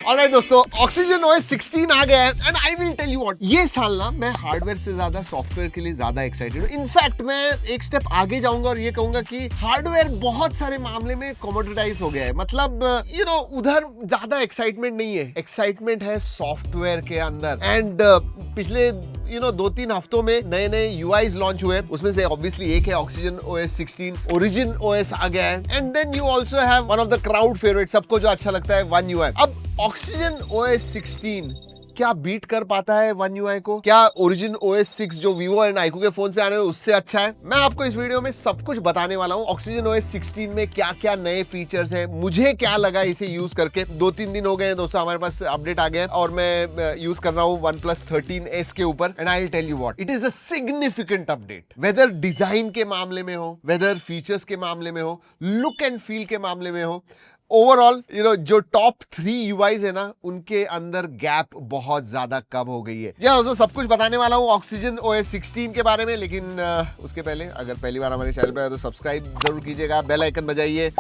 Alright दोस्तों, oxygen OS 16 आ गया है and I will tell you what, ये साल ना मैं हार्डवेयर से ज्यादा सॉफ्टवेयर के लिए ज्यादा एक्साइटेड हूँ। इनफैक्ट मैं एक स्टेप आगे जाऊंगा और ये कहूंगा कि हार्डवेयर बहुत सारे मामले में कमोडिटाइज हो गया है। मतलब उधर ज्यादा एक्साइटमेंट नहीं है, एक्साइटमेंट है सॉफ्टवेयर के अंदर। एंड पिछले 2-3 हफ्तों में नए नए UIs लॉन्च हुए, उसमें से ऑब्वियसली एक है ऑक्सीजन OS 16, ओरिजिन OS आ गया है and then you also have one of the crowd favourite, सबको जो अच्छा लगता है One UI। अब ऑक्सीजन OS 16 क्या बीट कर पाता है One UI को? क्या ओरिजिन OS 6 जो Vivo एंड iQOO के फोन पे आने वाले उससे अच्छा है? मैं आपको इस वीडियो में सब कुछ बताने वाला हूँ। ऑक्सीजन OS 16 में क्या क्या नए फीचर्स हैं, मुझे क्या लगा इसे यूज करके। 2-3 दिन हो गए हैं दोस्तों, हमारे पास अपडेट आ गया है और मैं यूज कर रहा हूँ OnePlus 13S के ऊपर and I will tell you what, it is a significant update. Whether design के मामले में हो, वेदर फीचर्स के मामले में हो, लुक एंड फील के मामले में हो, ओवरऑल जो टॉप 3 UIs है ना, उनके अंदर गैप बहुत ज्यादा कम हो गई है। दोस्तों सब कुछ बताने वाला हूँ ऑक्सीजन OS 16 के बारे में, लेकिन उसके पहले अगर पहली बार हमारे चैनल पे आए तो सब्सक्राइब जरूर कीजिएगा, बेल आइकन बजाइए।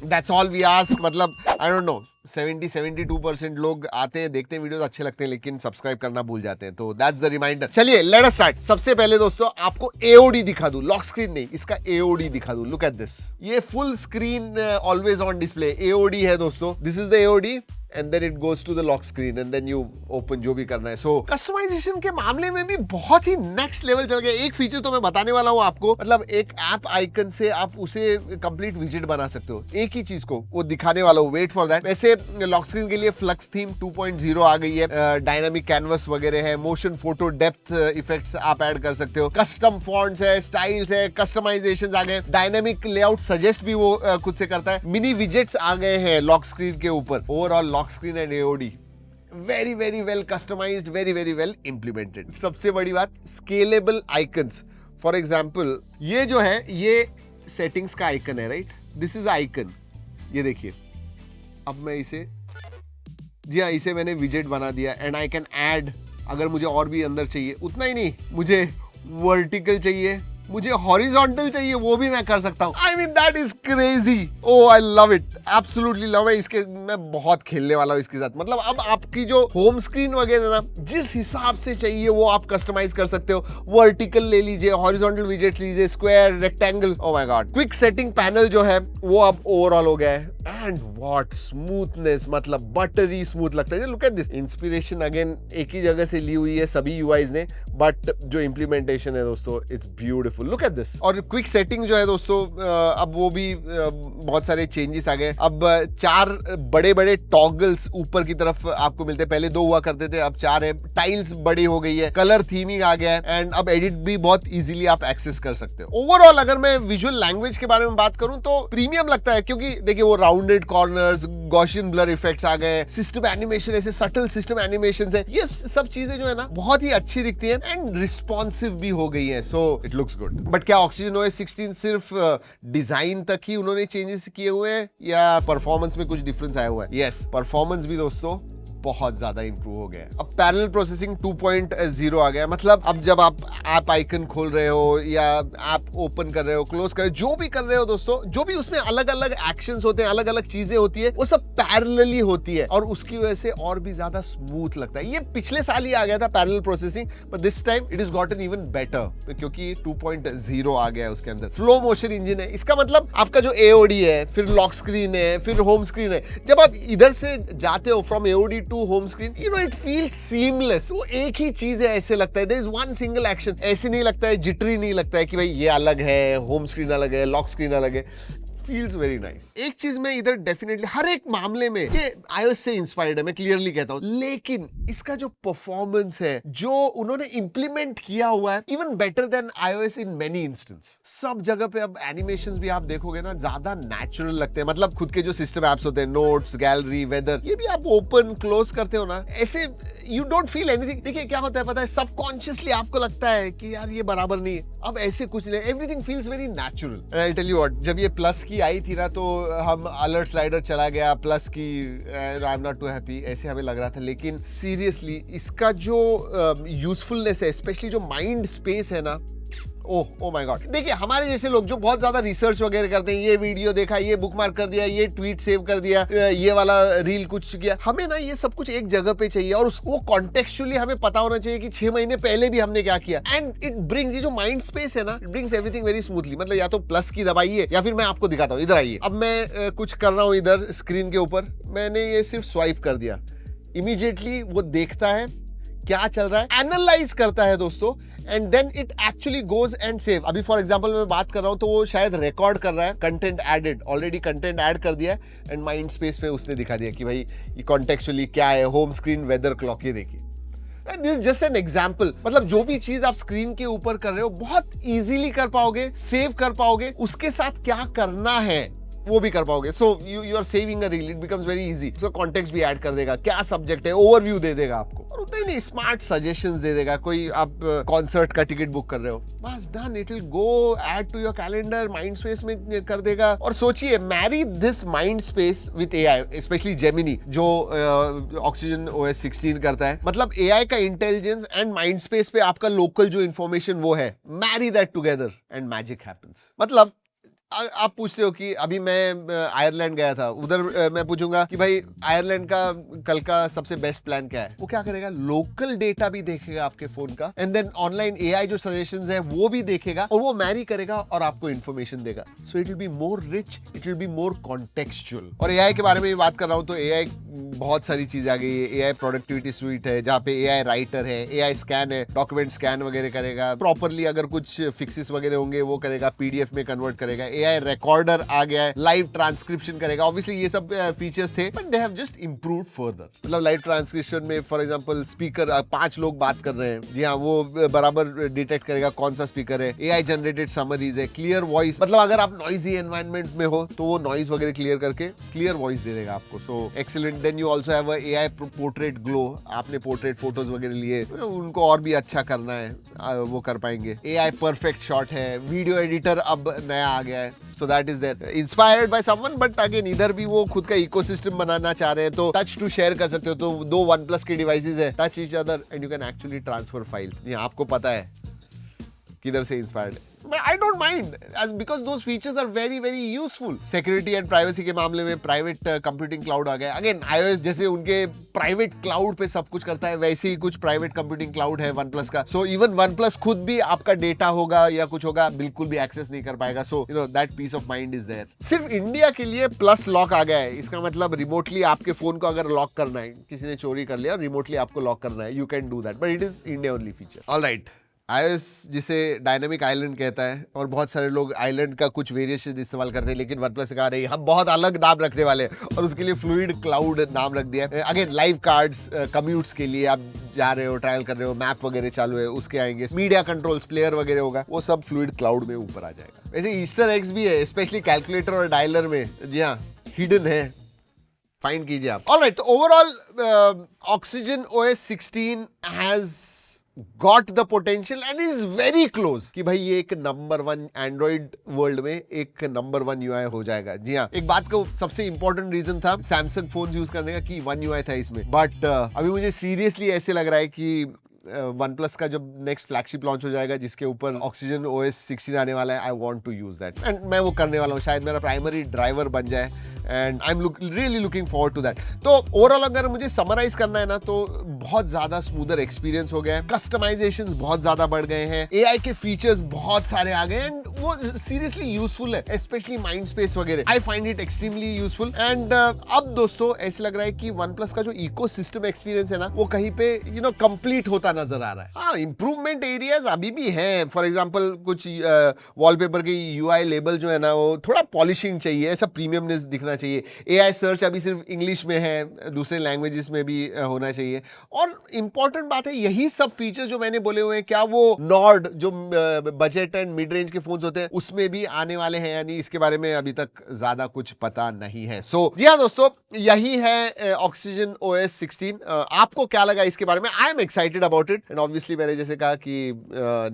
That's all we ask। मतलब I don't know, 70-72% लोग आते हैं, देखते हैं वीडियोस, अच्छे लगते हैं, लेकिन सब्सक्राइब करना भूल जाते हैं। तो that's the reminder। चलिए लेट अस स्टार्ट। सबसे पहले दोस्तों आपको AOD दिखा दूं, लॉक स्क्रीन नहीं, इसका AOD दिखा दूं। लुक एट दिस, ये full screen always on display AOD है दोस्तों। This is the AOD and then it goes to the lock screen and then you open जो भी करना है। So कस्टमाइजेशन के मामले में भी बहुत ही नेक्स्ट लेवल चल गया। एक फीचर तो मैं बताने वाला हूँ आपको, मतलब एक ऐप आइकन से आप उसे कंप्लीट विजेट बना सकते हो, एक ही चीज को, वो दिखाने वाला हूँ, वेट फॉर दैट। वैसे लॉक स्क्रीन के लिए फ्लक्स थीम 2.0 आ गई है, डायनामिक कैनवस वगैरह है, मोशन फोटो डेप्थ इफेक्ट्स आप ऐड कर सकते हो, कस्टम फॉन्ट्स है, स्टाइल्स है, कस्टमाइजेशन आ गए, डायनामिक लेआउट सजेस्ट भी वो खुद से करता है, मिनी विजेट्स आ गए हैं लॉक स्क्रीन के ऊपर। Overall lock screen and AOD very very well customised, very very well implemented. सबसे बड़ी बात, स्केलेबल आइकन्स। फॉर एग्जांपल ये जो है, ये सेटिंग्स का आइकन है, राइट? दिस इज आइकन, ये देखिए। अब मैं इसे, जी हाँ, इसे मैंने विजेट बना दिया एंड आई कैन ऐड, अगर मुझे और भी अंदर चाहिए, उतना ही नहीं, मुझे वर्टिकल चाहिए, मुझे हॉरिजॉन्टल चाहिए, वो भी मैं कर सकता हूँ। I mean that is crazy. Oh I love it, absolutely love it. मैं बहुत खेलने वाला हूँ इसके साथ। मतलब अब आपकी जो होम स्क्रीन वगैरह ना, जिस हिसाब से चाहिए वो आप कस्टमाइज कर सकते हो। वर्टिकल ले लीजिए, हॉरिजॉन्टल विजेट लीजिए, square, rectangle. Oh my God, quick setting panel जो है वो अब ओवरऑल हो गया है एंड व्हाट स्मूथनेस, मतलब बटरी स्मूथ लगता है। Look at this, inspiration again एक ही जगह से ली हुई है सभी UIs ने, बट जो इंप्लीमेंटेशन है दोस्तों, it's beautiful. Look at this. और क्विक सेटिंग जो है दोस्तों, अब वो भी बहुत सारे चेंजेस आ गए। अब 4 बड़े बड़े टॉगल्स ऊपर की तरफ आपको मिलते हैं, पहले 2 हुआ करते थे, अब 4 है। टाइल्स बड़ी हो गई है, कलर थीमिंग आ गया है एंड अब एडिट भी बहुत इजीली आप एक्सेस कर सकते हो। ओवरऑल अगर मैं विजुअल लैंग्वेज के बारे में बात करूं तो प्रीमियम लगता है, क्योंकि देखिए वो rounded corners, Gaussian blur effects आ गए, सिस्टम एनिमेशन, ऐसे सटल सिस्टम एनिमेशंस है, ये सब चीजें जो है ना बहुत ही अच्छी दिखती है एंड रिस्पॉन्सिव भी हो गई है। So it looks good. But क्या ऑक्सीजन OS 16 सिर्फ डिजाइन तक ही उन्होंने चेंजेस किए हुए हैं या परफॉर्मेंस में कुछ डिफरेंस आया हुआ है? यस, परफॉर्मेंस भी दोस्तों बहुत ज्यादा इंप्रूव हो गया है। अब पैरेलल प्रोसेसिंग 2.0 आ गया है। मतलब अब जब आप ऐप आइकन खोल रहे हो या ऐप ओपन कर रहे हो, क्लोज कर रहे हो, जो भी कर रहे हो दोस्तों, जो भी उसमें अलग अलग एक्शंस होते हैं, अलग अलग चीजें होती है, वो सब पैरेलली होती है और उसकी वजह से और भी ज्यादा स्मूथ लगता है। ये पिछले साल ही आ गया था parallel processing, but this time it is gotten even better, क्योंकि 2.0 आ गया है उसके अंदर। फ्लो मोशन इंजन है, इसका मतलब आपका जो AOD है, फिर लॉक स्क्रीन है, फिर होम स्क्रीन है, जब आप इधर से जाते हो from AOD to home screen, it feels seamless. वो एक ही चीज है, ऐसे लगता है there is one single action. ऐसे नहीं लगता है, जिटरी नहीं लगता है कि भाई ये अलग है, होम स्क्रीन अलग है, लॉक स्क्रीन अलग है। feels very nice। एक चीज में इधर डेफिनेटली हर एक मामले में ये iOS से इंस्पायर्ड है, मैं क्लियरली कहता हूँ, लेकिन इसका जो परफॉर्मेंस है, जो उन्होंने इंप्लीमेंट किया हुआ है, even better than iOS in many instance. सब जगह पे अब एनिमेशंस भी आप देखोगे ना, ज्यादा नेचुरल लगते हैं। मतलब खुद के जो सिस्टम एप्स होते हैं, नोट्स, गैलरी, वेदर, ये भी आप ओपन क्लोज करते हो ना, ऐसे यू डोंट फील एनीथिंग। देखिए क्या होता है पता है, सबकॉन्शियसली आपको लगता है कि यार ये बराबर नहीं है। अब ऐसे कुछ नहीं, everything feels very natural. I tell you what, जब ये प्लस की आई थी ना, तो हम अलर्ट स्लाइडर चला गया, प्लस की I am not too happy, ऐसे हमें लग रहा था। लेकिन सीरियसली इसका जो यूजफुलनेस है, स्पेशली जो माइंड स्पेस है ना, ओ माय गॉड। देखिए हमारे जैसे लोग जो बहुत ज्यादा रिसर्च वगैरह करते हैं, ये वीडियो देखा, ये बुकमार्क कर दिया, ये ट्वीट सेव कर दिया, ये वाला रील कुछ किया, हमें ना ये सब कुछ एक जगह पे चाहिए और वो कॉन्टेक्चुअली हमें पता होना चाहिए कि 6 महीने पहले भी हमने क्या किया। एंड इट ब्रिंग्स, ये जो माइंड स्पेस है ना, it brings everything very smoothly. मतलब या तो प्लस की दबाइए या फिर मैं आपको दिखाता हूँ, इधर आइए। अब मैं कुछ कर रहा हूँ इधर स्क्रीन के ऊपर, मैंने ये सिर्फ स्वाइप कर दिया, इमीडिएटली वो देखता है क्या चल रहा है, एनालाइज करता है दोस्तों, and then it actually goes and save. अभी फॉर एग्जांपल मैं बात कर रहा हूं तो वो शायद रिकॉर्ड कर रहा है, content added, already content add कर दिया है एंड माइंड स्पेस में उसने दिखा दिया कि भाई ये कॉन्टेक्चुअली क्या है, होम स्क्रीन वेदर क्लॉक, ये देखिए। This just an example. मतलब जो भी चीज आप स्क्रीन के ऊपर कर रहे हो बहुत इजीली कर पाओगे, सेव कर पाओगे, उसके साथ क्या करना है वो भी कर पाओगे। So you are saving a reel, it becomes very easy. So context भी ऐड कर देगा, क्या सब्जेक्ट है ओवरव्यू दे देगा आपको, और उतना ही नहीं, स्मार्ट सजेशंस दे देगा। कोई आप कॉन्सर्ट का टिकट बुक कर रहे हो, बस done, it will go add to your calendar, mind space में कर देगा। और सोचिए, marry this mind space with AI, especially Gemini जो ऑक्सीजन OS 16 करता है। मतलब एआई का इंटेलिजेंस एंड माइंड स्पेस पे आपका लोकल जो इंफॉर्मेशन वो है, Mary that together and magic happens. मतलब आप पूछते हो कि अभी मैं आयरलैंड गया था, उधर मैं पूछूंगा कि भाई आयरलैंड का कल का सबसे बेस्ट प्लान क्या है, वो क्या करेगा, लोकल डेटा भी देखेगा आपके फोन का, एंड देन ऑनलाइन एआई जो सजेशंस है वो भी देखेगा और वो मैरी करेगा और आपको इन्फॉर्मेशन देगा। So it will be more rich, it will be more contextual. और एआई के बारे में बात कर रहा हूं तो एआई बहुत सारी चीज आ गई है। एआई प्रोडक्टिविटी स्वीट है जहाँ पे एआई राइटर है, एआई स्कैन है, डॉक्यूमेंट स्कैन वगैरह करेगा प्रॉपरली, अगर कुछ फिक्सेस वगैरह होंगे वो करेगा, पीडीएफ में कन्वर्ट करेगा, एआई रिकॉर्डर आ गया है, लाइव ट्रांसक्रिप्शन करेगा। ऑब्वियसली ये सब फीचर्स थे but they have just improved further. मतलब लाइव ट्रांसक्रिप्शन में फॉर एग्जांपल स्पीकर, 5 लोग बात कर रहे हैं, जी हाँ, वो बराबर डिटेक्ट करेगा कौन सा स्पीकर है। एआई जनरेटेड समरीज है, क्लियर वॉइस, मतलब अगर आप नॉइजी एनवायरनमेंट में हो तो वो नॉइज वगैरह क्लियर करके क्लियर वॉइस दे देगा आपको। So excellent. Then you also have a AI portrait glow, आपने पोर्ट्रेट फोटोज वगैरह लिए, उनको और भी अच्छा करना है वो कर पाएंगे। एआई परफेक्ट शॉट है, वीडियो एडिटर अब नया आ गया है, so that is there, inspired by someone, but again इधर भी वो खुद का इकोसिस्टम बनाना चाह रहे हैं, तो टच टू शेयर कर सकते हो। तो 2 OnePlus के डिवाइसेस है, touch each other and you can actually transfer files. ये आपको पता है किधर से इंस्पायर्ड है, but I don't mind as because those features are very very useful. Security and privacy के मामले में प्राइवेट कंप्यूटिंग क्लाउड आ गया। अगेन iOS जैसे उनके प्राइवेट क्लाउड पे सब कुछ करता है, वैसे ही कुछ प्राइवेट कंप्यूटिंग क्लाउड है OnePlus का। सो इवन OnePlus खुद भी आपका डेटा होगा या कुछ होगा बिल्कुल भी एक्सेस नहीं कर पाएगा। So you know that peace of mind is there. सिर्फ इंडिया के लिए प्लस लॉक आ गया है, इसका मतलब रिमोटली आपके फोन को अगर लॉक करना है, किसी ने चोरी कर लिया और रिमोटली आपको लॉक करना है, you can do that, but it is India only feature. Alright, iOS जिसे डायनामिक आइलैंड कहता है, और बहुत सारे लोग आइलैंड का कुछ वेरिएशन इस्तेमाल करते हैं, लेकिन OnePlus कहा रही हम बहुत अलग नाम रखने वाले हैं और उसके लिए फ्लूइड क्लाउड नाम रख दिया है। अगेन लाइव कार्ड्स, कम्यूट्स के लिए आप जा रहे हो, ट्रैवल कर रहे हो, मैप वगैरह चालू है उसके आएंगे, मीडिया कंट्रोल्स, प्लेयर वगैरह होगा, वो सब फ्लूइड क्लाउड में ऊपर आ जाएगा। वैसे ईस्टर एग्स भी है, स्पेशली कैलकुलेटर और डायलर में, जी हाँ, हिडन है, फाइंड कीजिए आप। ऑलराइट, तो overall oxygen OS 16 has got the potential and is very close कि भाई ये एक नंबर 1 एंड्रॉइड वर्ल्ड में एक नंबर 1 UI हो जाएगा। जी हाँ, एक बात का सबसे इंपॉर्टेंट रीजन था सैमसंग फोन यूज करने का कि 1 UI था इसमें, बट अभी मुझे सीरियसली ऐसे लग रहा है कि OnePlus का जब नेक्स्ट फ्लैगशिप लॉन्च हो जाएगा जिसके ऊपर ऑक्सीजन OS 16 आने वाला है, I want to use that and मैं वो करने वाला हूँ, शायद मेरा प्राइमरी ड्राइवर बन जाए and I am really looking forward to that. तो ओवरऑल अगर मुझे समराइज करना है ना, तो बहुत ज्यादा स्मूदर एक्सपीरियंस हो गया है, कस्टमाइजेशंस बहुत ज्यादा बढ़ गए हैं, एआई के फीचर्स बहुत सारे आ गए एंड वो सीरियसली यूजफुल है, स्पेशली माइंड स्पेस वगैरह। I find it extremely useful and अब दोस्तों ऐसे लग रहा है कि OnePlus का जो इकोसिस्टम एक्सपीरियंस है ना, वो कहीं पे कंप्लीट होता नजर आ रहा है। हाँ, इंप्रूवमेंट एरियाज अभी भी है। फॉर एग्जाम्पल कुछ वॉलपेपर के UI लेबल जो है ना, वो थोड़ा पॉलिशिंग चाहिए, ऐसा प्रीमियमनेस दिखना चाहिए। एआई सर्च अभी सिर्फ इंग्लिश में है, दूसरे लैंग्वेजेस में भी होना चाहिए। और इंपॉर्टेंट बात है, यही सब फीचर जो मैंने बोले हुए हैं, क्या वो नॉर्ड जो बजट एंड मिड रेंज के फोन्स होते हैं उसमें भी आने वाले हैं या नहीं, इसके बारे में अभी तक ज्यादा कुछ पता नहीं है। सो जी हाँ दोस्तों, यही है ऑक्सीजन OS 16। आपको क्या लगा इसके बारे में? I am excited about it and obviously मैंने जैसे कहा कि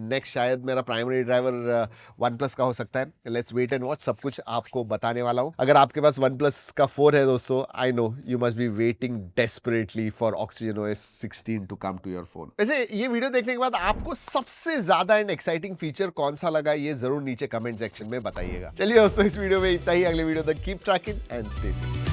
नेक्स्ट शायद मेरा प्राइमरी ड्राइवर OnePlus का हो सकता है। लेट्स वेट एंड वॉच, सब कुछ आपको बताने वाला हूं। अगर आपके पास OnePlus का 4 है दोस्तों, I know you must be waiting desperately for oxygen OS 16 to come to your phone. वैसे ये वीडियो देखने के बाद आपको सबसे ज्यादा एंड एक्साइटिंग फीचर कौन सा लगा, ये जरूर नीचे कमेंट सेक्शन में बताइएगा। चलिए दोस्तों, इस वीडियो में इतना ही। अगले वीडियो तक keep trekking and stay safe.